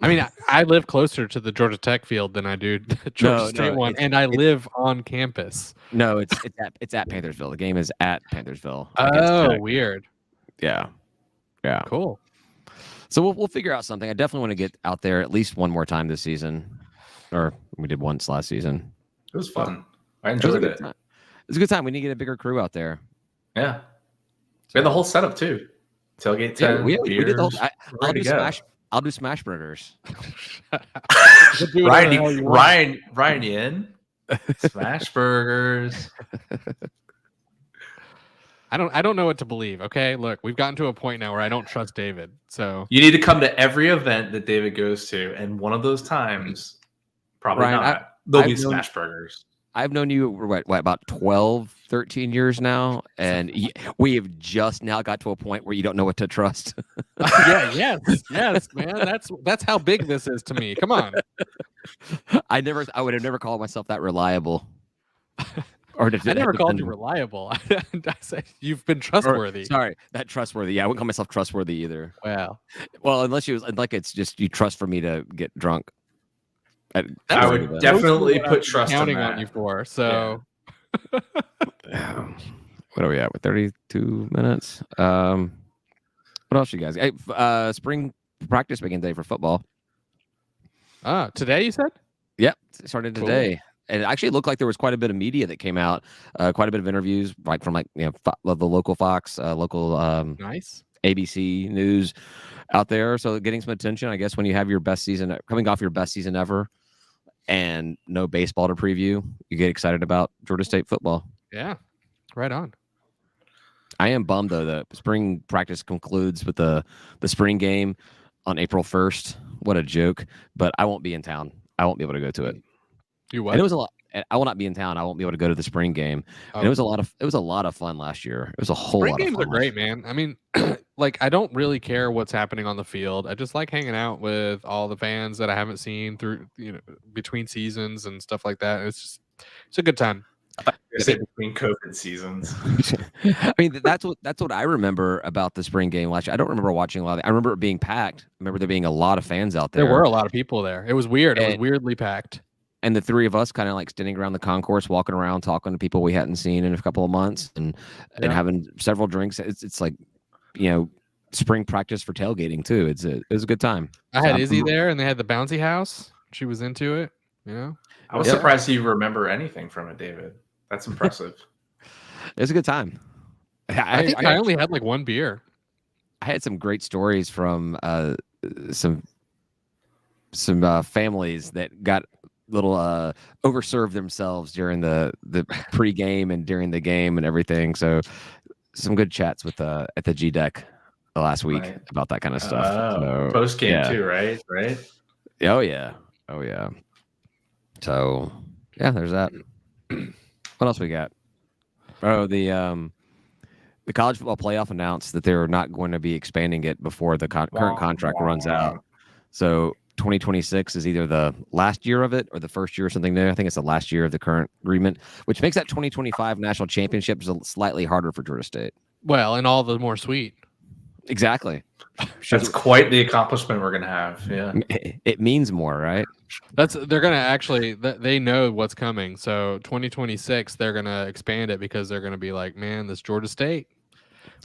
Speaker 2: I mean, I live closer to the Georgia Tech field than I do the Georgia State one, and I live on campus.
Speaker 1: No, it's at Panthersville. The game is at Panthersville.
Speaker 2: Oh, weird.
Speaker 1: Yeah.
Speaker 2: Cool.
Speaker 1: So we'll figure out something. I definitely want to get out there at least one more time this season, or we did once last season.
Speaker 3: It was fun. I enjoyed it.
Speaker 1: It was a good time. We need to get a bigger crew out there.
Speaker 3: Yeah. We had the whole setup too. Tailgate tent,
Speaker 1: we did the whole. I'll do smash burgers.
Speaker 3: Ryan, you in? Smash burgers.
Speaker 2: I don't know what to believe. Okay, look, we've gotten to a point now where I don't trust David. So
Speaker 3: you need to come to every event that David goes to, and one of those times, probably
Speaker 2: Ryan,
Speaker 3: not. There'll be smash burgers.
Speaker 1: I've known you what about 12, 13 years now, and we have just now got to a point where you don't know what to trust.
Speaker 2: yes, man. That's how big this is to me. Come on.
Speaker 1: I would have never called myself that reliable.
Speaker 2: I never called you reliable. I said you've been trustworthy.
Speaker 1: That trustworthy. Yeah, I wouldn't call myself trustworthy either.
Speaker 2: Well,
Speaker 1: unless it's just you trust for me to get drunk.
Speaker 3: I would definitely put trust
Speaker 2: counting on you for. So,
Speaker 1: yeah. What are we at with 32 minutes? What else, you guys? Hey, spring practice begin day for football.
Speaker 2: Today you said?
Speaker 1: Yep, it started today. Cool. And it actually looked like there was quite a bit of media that came out, quite a bit of interviews, like from the local Fox, local
Speaker 2: nice
Speaker 1: ABC News out there. So getting some attention, I guess, when you have your best season, coming off your best season ever, and no baseball to preview, you get excited about Georgia State football.
Speaker 2: Yeah, right on.
Speaker 1: I am bummed though that spring practice concludes with the spring game on April 1st. What a joke! But I won't be in town. I won't be able to go to it.
Speaker 2: You what?
Speaker 1: And it was a lot. I will not be in town. I won't be able to go to the spring game. And it was a lot of fun last year. It was a whole lot of fun.
Speaker 2: Spring games are great, man. I mean, I don't really care what's happening on the field. I just like hanging out with all the fans that I haven't seen through, between seasons and stuff like that. It's a good time.
Speaker 3: Between COVID seasons.
Speaker 1: I mean, that's what I remember about the spring game last year. I don't remember watching a lot of it. I remember it being packed. I remember there being a lot of fans out there.
Speaker 2: There were a lot of people there. It was weird. It was weirdly packed.
Speaker 1: And the three of us kind of like standing around the concourse, walking around, talking to people we hadn't seen in a couple of months, and having several drinks. It's like, spring practice for tailgating too. It was a good time.
Speaker 2: I had Izzy there, and they had the bouncy house. She was into it.
Speaker 3: I was surprised you remember anything from it, David. That's impressive.
Speaker 1: It was a good time.
Speaker 2: I think I only had like one beer.
Speaker 1: I had some great stories from some families that got little overserved themselves during the pregame and during the game and everything. So some good chats with at the G Deck last week about that kind of stuff.
Speaker 3: Post game too, right? Right.
Speaker 1: Oh yeah. So there's that. What else we got? Oh, the college football playoff announced that they're not going to be expanding it before the current contract runs out. So 2026 is either the last year of it or the first year or something new. I think it's the last year of the current agreement, which makes that 2025 national championship slightly harder for Georgia State.
Speaker 2: Well, and all the more sweet.
Speaker 1: Exactly.
Speaker 3: That's quite the accomplishment we're going to have. Yeah.
Speaker 1: It means more, right?
Speaker 2: They're going to actually, they know what's coming. So 2026, they're going to expand it because they're going to be like, man, this Georgia State,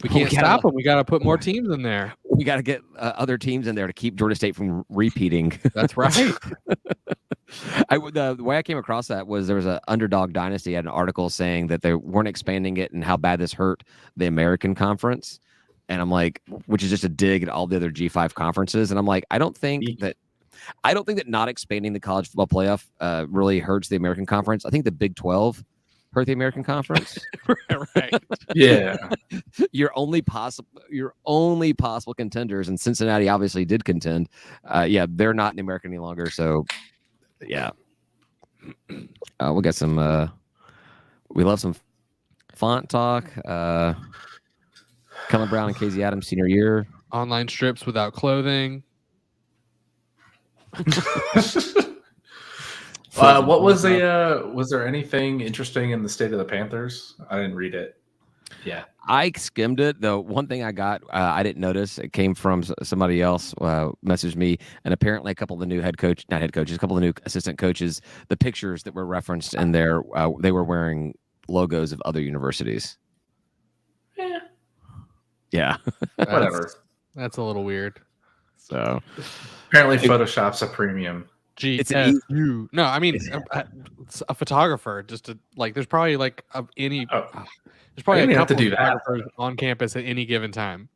Speaker 2: we can't stop them. We got to put more teams in there.
Speaker 1: We got to get other teams in there to keep Georgia State from repeating.
Speaker 2: That's right.
Speaker 1: The way I came across that was there was an Underdog Dynasty had an article saying that they weren't expanding it and how bad this hurt the American Conference. And I'm like, which is just a dig at all the other G5 conferences. And I'm like, I don't think that not expanding the college football playoff really hurts the American Conference. I think the Big 12 hurt the American Conference.
Speaker 2: Right.
Speaker 3: Yeah.
Speaker 1: Your only possible contenders, and Cincinnati obviously did contend. They're not in America any longer. So, yeah, we'll get some. We love some font talk. Kellen Brown and Casey Adams senior year.
Speaker 2: Online strips without clothing.
Speaker 3: What was was there anything interesting in the state of the Panthers? I didn't read it. Yeah.
Speaker 1: I skimmed it, though. One thing I got, I didn't notice. It came from somebody else messaged me, and apparently a couple of the new a couple of the new assistant coaches, the pictures that were referenced in there, they were wearing logos of other universities. Yeah.
Speaker 3: Whatever.
Speaker 2: That's a little weird.
Speaker 1: So
Speaker 3: apparently Photoshop's a premium.
Speaker 1: It's an
Speaker 2: GFU. No, I mean a photographer. Just to there's probably there's probably a couple of photographers on campus at any given time.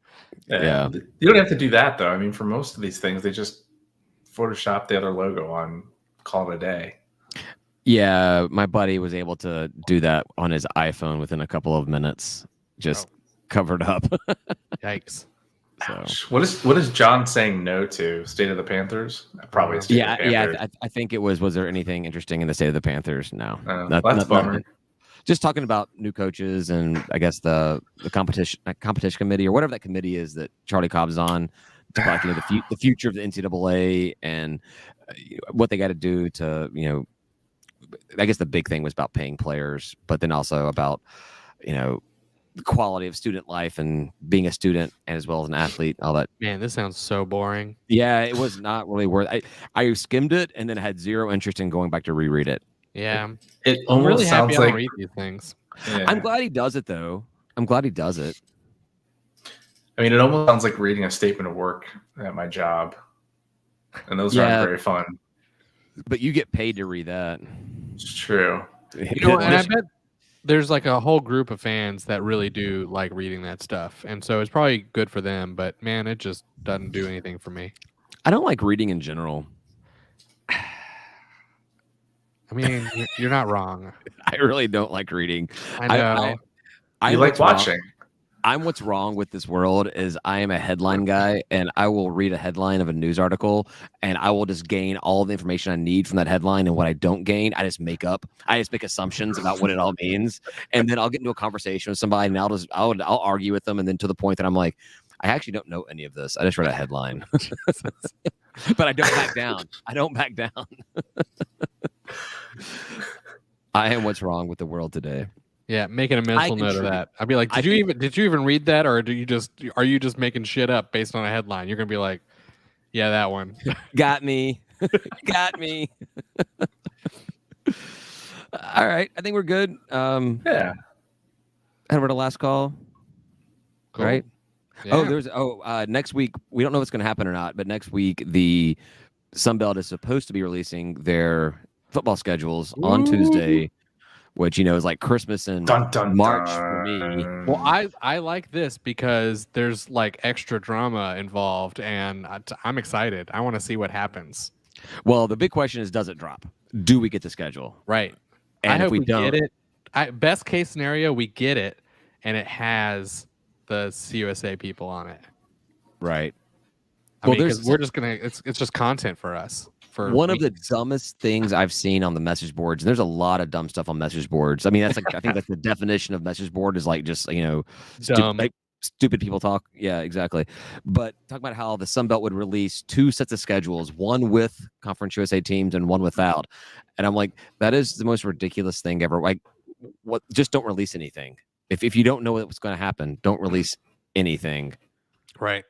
Speaker 1: Yeah.
Speaker 3: You don't have to do that though. I mean, for most of these things, they just Photoshop the other logo on, call it a day.
Speaker 1: Yeah, my buddy was able to do that on his iPhone within a couple of minutes. Just covered up.
Speaker 2: Yikes.
Speaker 3: So. What is John saying no to? State of the Panthers? Probably State of the Panthers.
Speaker 1: I think it was there anything interesting in the state of the Panthers? No.
Speaker 3: That's a bummer.
Speaker 1: Just talking about new coaches and I guess the competition committee or whatever that committee is that Charlie Cobb's on to talk the future of the NCAA and what they got to do to I guess the big thing was about paying players, but then also about the quality of student life and being a student and as well as an athlete, all that.
Speaker 2: Man, this sounds so boring.
Speaker 1: Yeah, it was not really worth it. I skimmed it and then had zero interest in going back to reread it.
Speaker 2: Yeah.
Speaker 3: It
Speaker 2: I'm
Speaker 3: almost
Speaker 2: really
Speaker 3: sounds
Speaker 2: happy I
Speaker 3: like
Speaker 2: don't read these things.
Speaker 3: Yeah.
Speaker 1: I'm glad he does it though. I'm glad he does it.
Speaker 3: I mean, it almost sounds like reading a statement of work at my job. And those aren't very fun.
Speaker 1: But you get paid to read that.
Speaker 3: It's true.
Speaker 2: And I bet there's a whole group of fans that really do like reading that stuff. And so it's probably good for them, but man, it just doesn't do anything for me.
Speaker 1: I don't like reading in general.
Speaker 2: I mean, you're not wrong.
Speaker 1: I really don't like reading.
Speaker 2: I know.
Speaker 3: I like watching.
Speaker 1: What's wrong with this world is I am a headline guy and I will read a headline of a news article and I will just gain all the information I need from that headline, and what I don't gain, I just make up. I just make assumptions about what it all means, and then I'll get into a conversation with somebody and I'll argue with them, and then to the point that I'm like, I actually don't know any of this. I just read a headline. But I don't back down. I am what's wrong with the world today.
Speaker 2: Yeah, making a mental note of that. I'd be like, did you even read that, or are you just making shit up based on a headline? You're gonna be like, yeah, that one.
Speaker 1: Got me. Got me. All right, I think we're good.
Speaker 3: Yeah.
Speaker 1: Head over to last call.
Speaker 2: Cool.
Speaker 1: Right.
Speaker 2: Yeah.
Speaker 1: Next week we don't know what's going to happen or not, but next week the Sunbelt is supposed to be releasing their football schedules on Tuesday, which is like Christmas and March for me.
Speaker 2: Well, I like this because there's extra drama involved, and I'm excited. I want to see what happens.
Speaker 1: Well, the big question is, does it drop? Do we get the schedule?
Speaker 2: Right.
Speaker 1: And
Speaker 2: I
Speaker 1: if
Speaker 2: hope
Speaker 1: we
Speaker 2: get
Speaker 1: don't,
Speaker 2: it. Best case scenario, we get it, and it has the CUSA people on it.
Speaker 1: Right.
Speaker 2: I mean, we're just gonna. It's just content for us. For
Speaker 1: one of the dumbest things I've seen on the message boards, and there's a lot of dumb stuff on message boards. I mean, I think that's the definition of message board is just stupid people talk. Yeah, exactly. But talk about how the Sunbelt would release 2 sets of schedules, one with Conference USA teams and one without. And I'm like, that is the most ridiculous thing ever. Like, what? Just don't release anything. If you don't know what's going to happen, don't release anything.
Speaker 2: Right.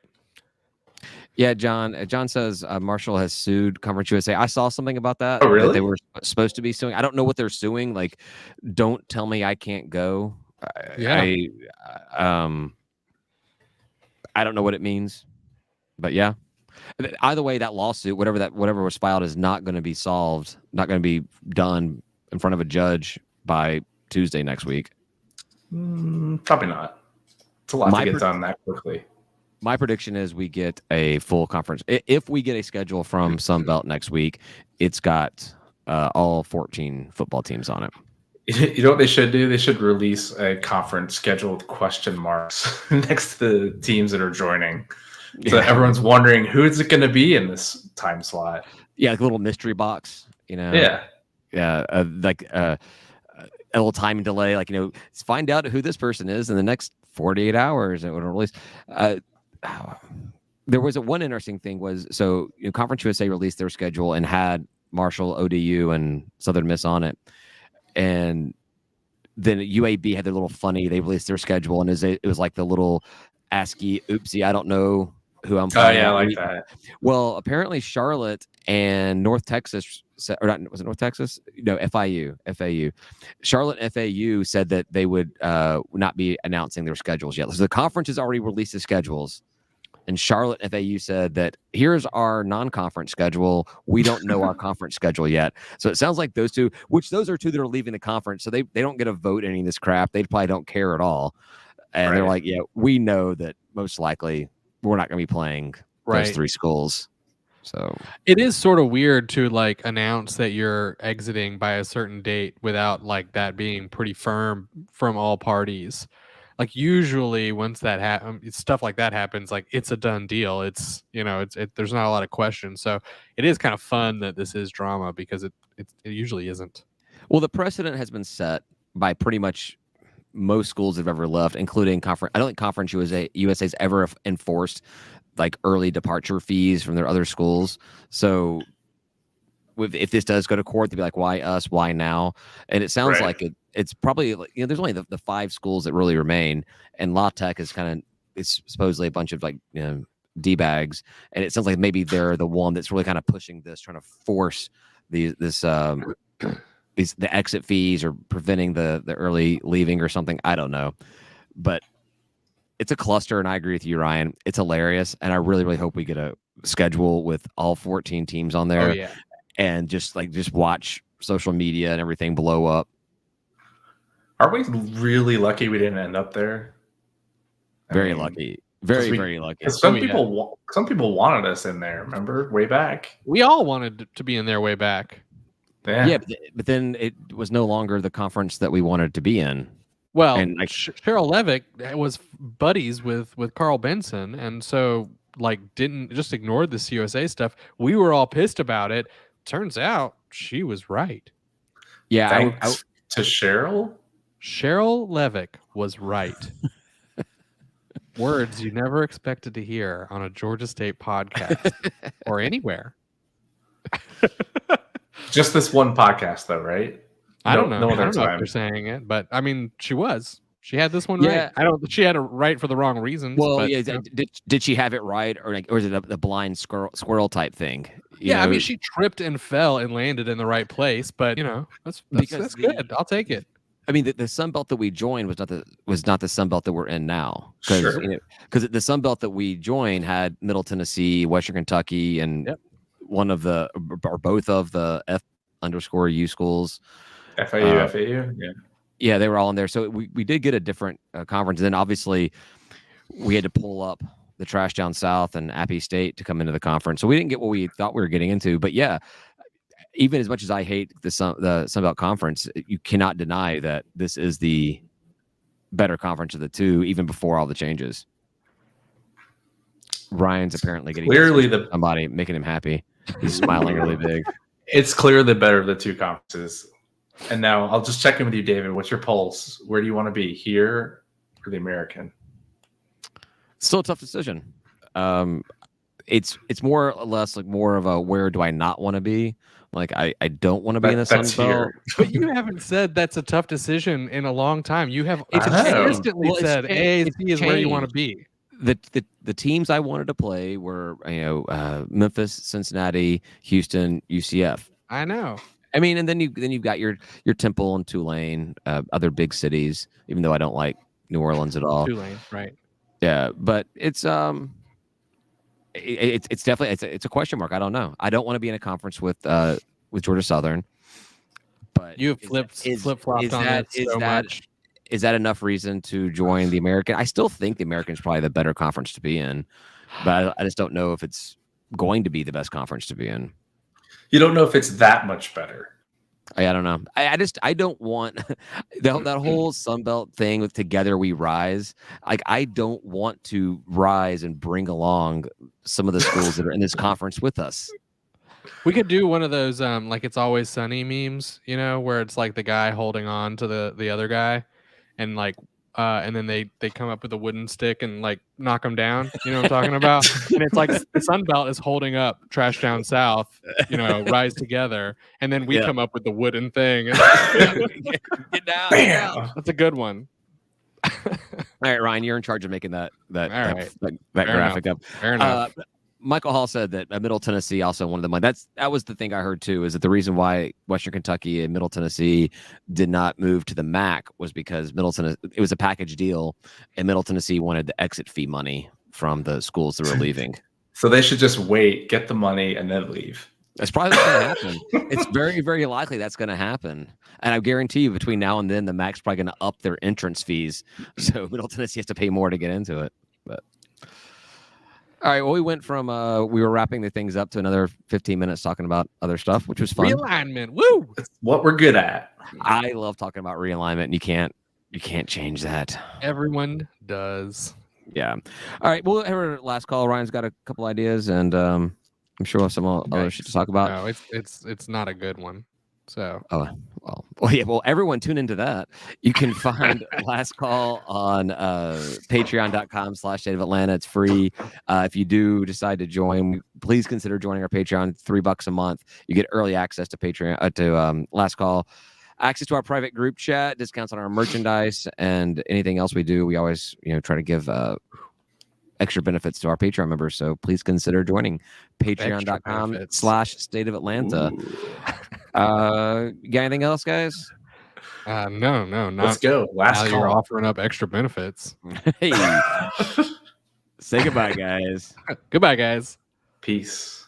Speaker 1: Yeah, John says Marshall has sued Conference USA. I saw something about that.
Speaker 3: Oh, really?
Speaker 1: That they were supposed to be suing. I don't know what they're suing. Like, don't tell me I can't go.
Speaker 2: Yeah.
Speaker 1: I don't know what it means, but yeah. Either way, that lawsuit, whatever was filed, is not going to be solved. Not going to be done in front of a judge by Tuesday next week.
Speaker 3: Probably not. It's a lot to get done that quickly.
Speaker 1: My prediction is we get a full conference. If we get a schedule from Sunbelt next week, it's got all 14 football teams on it.
Speaker 3: You know what they should do? They should release a conference schedule with question marks next to the teams that are joining. So everyone's wondering, who is it going to be in this time slot?
Speaker 1: Yeah, like a little mystery box,
Speaker 3: Yeah.
Speaker 1: Like a little time delay, like, find out who this person is in the next 48 hours. And it would release. There was one interesting thing was, so Conference USA released their schedule and had Marshall, ODU, and Southern Miss on it. And then UAB had their little funny, they released their schedule, and it was like the little ASCII, oopsie, I don't know who I'm playing.
Speaker 3: Oh, yeah, I like that.
Speaker 1: Well, apparently Charlotte and North Texas, or not, was it North Texas? No, FAU. Charlotte and FAU said that they would not be announcing their schedules yet. So the conference has already released the schedules. And Charlotte and FAU said that here's our non-conference schedule. We don't know our conference schedule yet. So it sounds like those two are two that are leaving the conference. So they don't get a vote in any of this crap. They probably don't care at all. And they're like, yeah, we know that most likely we're not going to be playing those three schools. So
Speaker 2: it is sort of weird to like announce that you're exiting by a certain date without like that being pretty firm from all parties. Like usually once that stuff like that happens, like it's a done deal. It's there's not a lot of questions. So it is kind of fun that this is drama because it usually isn't.
Speaker 1: Well, the precedent has been set by pretty much most schools that have ever left, including conference. I don't think Conference USA's ever enforced like early departure fees from their other schools. So if this does go to court, they'd be like, why us? Why now? And it sounds like it's probably, there's only the 5 schools that really remain. And La Tech is it's supposedly a bunch of like, D-bags. And it sounds like maybe they're the one that's really kind of pushing this, trying to force the exit fees or preventing the early leaving or something. I don't know. But it's a cluster, and I agree with you, Ryan. It's hilarious, and I really, really hope we get a schedule with all 14 teams on there.
Speaker 2: Oh, yeah.
Speaker 1: And just watch social media and everything blow up.
Speaker 3: Are we really lucky we didn't end up there?
Speaker 1: Very lucky. Very, very lucky.
Speaker 3: Some people wanted us in there, remember? Way back.
Speaker 2: We all wanted to be in there way back.
Speaker 1: Yeah, but then it was no longer the conference that we wanted to be in.
Speaker 2: Well, and Cheryl Levick was buddies with Carl Benson, and so didn't just ignore the CUSA stuff. We were all pissed about it. Turns out she was right.
Speaker 1: Yeah,
Speaker 3: thanks to Cheryl.
Speaker 2: Cheryl Levick was right. Words you never expected to hear on a Georgia State podcast or anywhere.
Speaker 3: Just this one podcast, though, right?
Speaker 2: I don't know. I don't know if they're saying it, but I mean, she was. She had this one right. She had it right for the wrong reasons.
Speaker 1: Well, did she have it right, or is it a blind squirrel type thing?
Speaker 2: I mean, she tripped and fell and landed in the right place, but that's good. I'll take it.
Speaker 1: I mean, the Sun Belt that we joined was not the Sun Belt that we're in now, because the Sun Belt that we joined had Middle Tennessee, Western Kentucky, and one of the or both of the F_U schools.
Speaker 3: FAU,
Speaker 1: yeah, they were all in there. So we did get a different conference. And then obviously we had to pull up the trash down south and Appy State to come into the conference. So we didn't get what we thought we were getting into. But yeah, even as much as I hate the Sun Belt Conference, you cannot deny that this is the better conference of the two, even before all the changes. Ryan's apparently getting somebody making him happy. He's smiling really big.
Speaker 3: It's clearly the better of the two conferences. And now I'll just check in with you, David. What's your pulse? Where do you want to be, here or the American?
Speaker 1: Still a tough decision. It's more or less like more of a where do I not want to be? Like I don't want to be in the Sun Belt.
Speaker 2: But you haven't said that's a tough decision in a long time. You have consistently said A is where you want to be.
Speaker 1: The teams I wanted to play were Memphis, Cincinnati, Houston, UCF.
Speaker 2: I know.
Speaker 1: I mean, and then you've got your Temple and Tulane, other big cities. Even though I don't like New Orleans at all.
Speaker 2: Tulane, right?
Speaker 1: Yeah, but it's definitely it's a question mark. I don't know. I don't want to be in a conference with Georgia Southern. But
Speaker 2: you have flip flopped on that so much.
Speaker 1: is that enough reason to join the American? I still think the American is probably the better conference to be in, but I just don't know if it's going to be the best conference to be in.
Speaker 3: You don't know if it's that much better.
Speaker 1: I don't know. I don't want that whole Sunbelt thing with Together We Rise. Like, I don't want to rise and bring along some of the schools that are in this conference with us.
Speaker 2: We could do one of those like It's Always Sunny memes, where it's like the guy holding on to the other guy, and like and then they come up with a wooden stick and like knock them down. You know what I'm talking about? And it's like the Sun Belt is holding up Trash Down South, Rise Together, and then we come up with the wooden thing.
Speaker 1: Get down.
Speaker 3: Bam!
Speaker 2: That's a good one.
Speaker 1: All right, Ryan, you're in charge of making that graphic up.
Speaker 2: Fair enough.
Speaker 1: Michael Hall said that Middle Tennessee also wanted the money. That was the thing I heard too. Is that the reason why Western Kentucky and Middle Tennessee did not move to the MAC was because Middle Tennessee, it was a package deal, and Middle Tennessee wanted the exit fee money from the schools that were leaving.
Speaker 3: So they should just wait, get the money, and then leave.
Speaker 1: That's probably what's going to happen. It's very, very likely that's going to happen. And I guarantee you, between now and then, the MAC's probably going to up their entrance fees, so Middle Tennessee has to pay more to get into it. But. All right. Well, we went from we were wrapping the things up to another 15 minutes talking about other stuff, which was fun.
Speaker 2: Realignment. Woo!
Speaker 3: That's what we're good at.
Speaker 1: I love talking about realignment, and you can't change that.
Speaker 2: Everyone does.
Speaker 1: Yeah. All right. We'll have our last call. Ryan's got a couple ideas, and I'm sure we'll have some other shit to talk about.
Speaker 2: No, it's not a good one. So.
Speaker 1: Oh, well, yeah. Well, everyone tune into that. You can find Last Call on patreon.com/State of Atlanta. It's free. If you do decide to join, please consider joining our Patreon. $3 a month. You get early access to Patreon to Last Call, access to our private group chat, discounts on our merchandise, and anything else we do. We always try to give extra benefits to our Patreon members. So please consider joining patreon.com/State of Atlanta. You got anything else, guys?
Speaker 2: No, not.
Speaker 3: Let's go. Last call.
Speaker 2: You're offering up extra benefits.
Speaker 1: Hey, say goodbye, guys.
Speaker 2: Goodbye, guys.
Speaker 3: Peace.